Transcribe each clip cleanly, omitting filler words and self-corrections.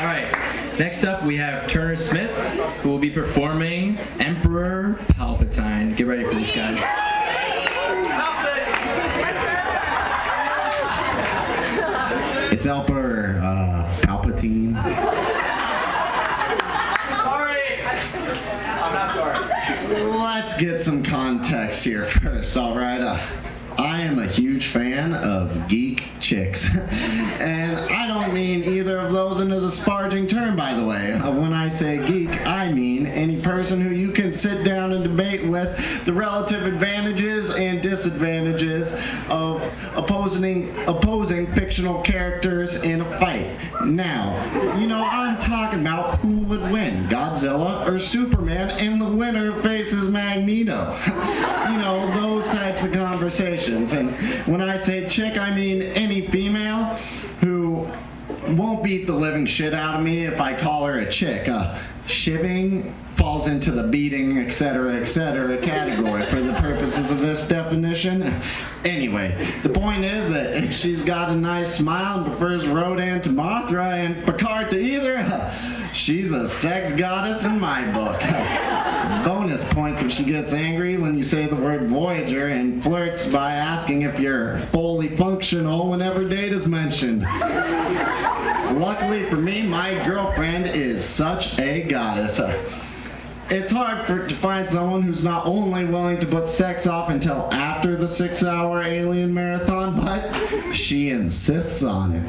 All right. Next up, we have Turner Smith, who will be performing Emperor Palpatine. Get ready for this, guys. It's Emperor Palpatine. Sorry. I'm not sorry. Let's get some context here first, all right? I am a huge fan of geek chicks. And I don't mean either of those in a disparaging term, by the way. When I say geek, I mean any person who you can sit down and debate with the relative advantages and disadvantages of opposing fictional characters in a fight. Now, I'm talking about who would win, Godzilla or Superman, and the winner faces Magneto. Those types of conversations. And when I say chick, I mean any female who won't beat the living shit out of me if I call her a chick. Shivving falls into the beating, etc., category for the purposes of this definition. Anyway, the point is that if she's got a nice smile and prefers Rodan to Mothra and Picard to either, she's a sex goddess in my book. Bonus points if she gets angry when you say the word Voyager and flirts by asking if you're fully functional whenever Data's mentioned. Luckily for me, my girlfriend is such a goddess. It's hard to find someone who's not only willing to put sex off until after the 6-hour Alien marathon, but she insists on it.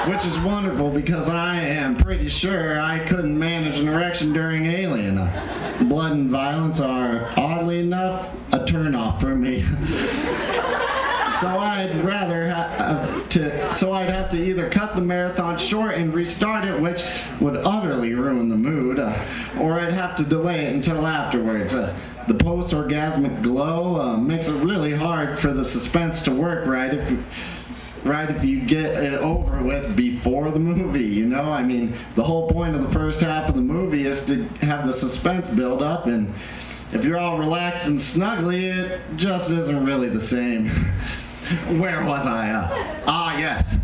Which is wonderful because I am pretty sure I couldn't manage an erection during Alien. Blood and violence are, oddly enough, a turnoff for me. So I'd have to either cut the marathon short and restart it, which would utterly ruin the mood, or I'd have to delay it until afterwards. The post-orgasmic glow makes it really hard for the suspense to work right if you get it over with before the movie, I mean, the whole point of the first half of the movie is to have the suspense build up, and if you're all relaxed and snuggly, it just isn't really the same. Where was I? Yes.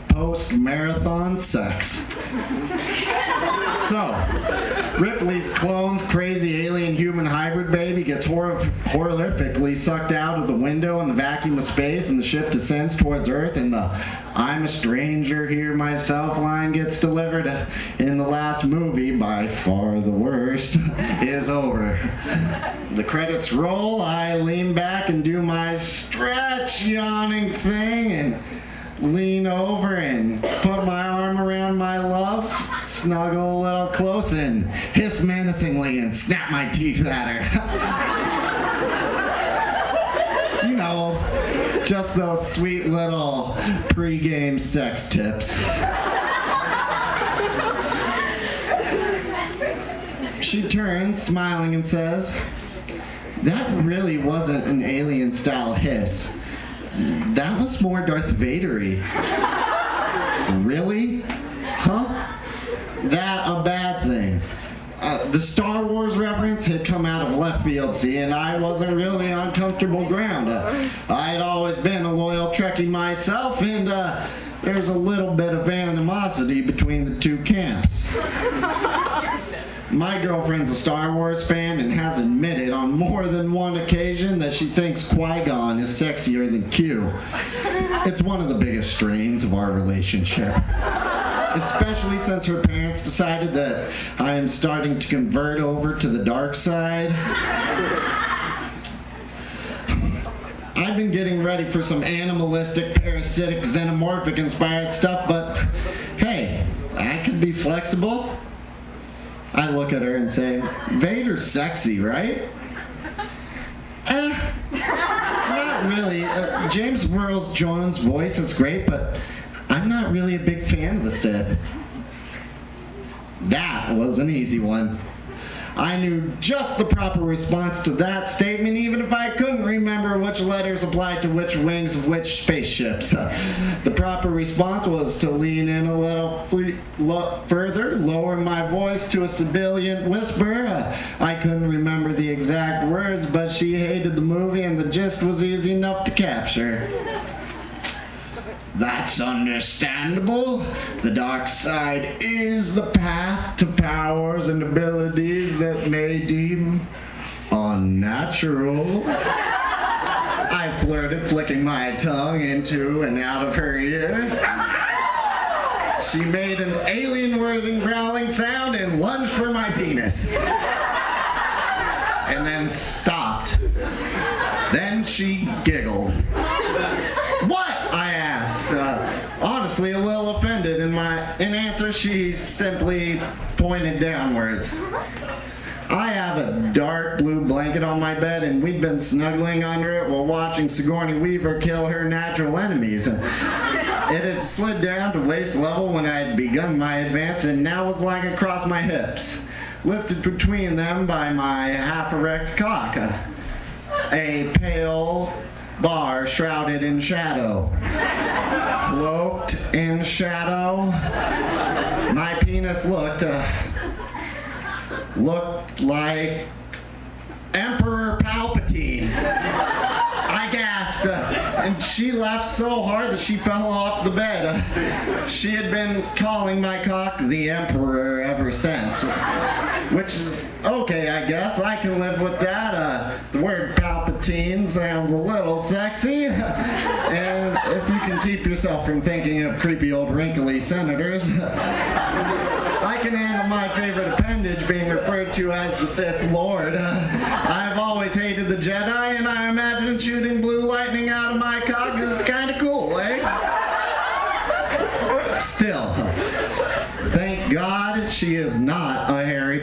Post-marathon sex. So, Ripley's clone's crazy alien-human hybrid baby gets horrifically sucked out of the window in the vacuum of space, and the ship descends towards Earth, and the "I'm a stranger here myself" line gets delivered in the last movie, by far the worst, is over. The credits roll, I lean back and do my stretch yawning thing, and lean over and put my arm around my love, snuggle a little close, and hiss menacingly and snap my teeth at her. Just those sweet little pre-game sex tips. She turns, smiling, and says, "That really wasn't an alien-style hiss. That was more Darth Vader-y." "Really? Huh? That a bad thing?" The Star Wars reference had come out of left field, see, and I wasn't really on comfortable ground. I'd always been a loyal Trekkie myself, and there's a little bit of animosity between the two camps. My girlfriend's a Star Wars fan and has admitted on more than one occasion that she thinks Qui-Gon is sexier than Q. It's one of the biggest strains of our relationship. Especially since her parents decided that I am starting to convert over to the dark side. I've been getting ready for some animalistic, parasitic, xenomorphic inspired stuff, but hey, I could be flexible. I look at her and say, "Vader's sexy, right?" Not really. James Earl Jones' voice is great, but I'm not really a big fan of the Sith. That was an easy one. I knew just the proper response to that statement, even if I couldn't remember which letters applied to which wings of which spaceships. The proper response was to lean in a little further, lower my voice to a sibilant whisper. I couldn't remember the exact words, but she hated the movie and the gist was easy enough to capture. That's understandable. The dark side is the path to powers and abilities that may deem unnatural. I flirted, flicking my tongue into and out of her ear. She made an alien-worthy growling sound and lunged for my penis. And then stopped. Then she giggled. What? I asked. Honestly, a little offended. In answer, she simply pointed downwards. I have a dark blue blanket on my bed, and we'd been snuggling under it while watching Sigourney Weaver kill her natural enemies. It had slid down to waist level when I had begun my advance, and now was lying across my hips, lifted between them by my half-erect cock. A pale bar shrouded in shadow. Cloaked in shadow, my penis looked like Emperor Palpatine. I gasped, and she laughed so hard that she fell off the bed. She had been calling my cock the Emperor ever since, which is okay, I guess. I can live with that. The word Palpatine sounds a little sexy, and if you can keep yourself from thinking of creepy old wrinkly senators, I can handle my favorite appendage being referred to as the Sith Lord. I've always hated the Jedi, and I imagine shooting blue lightning out of my cock is kind of cool, eh? Still, thank God she is not a Harry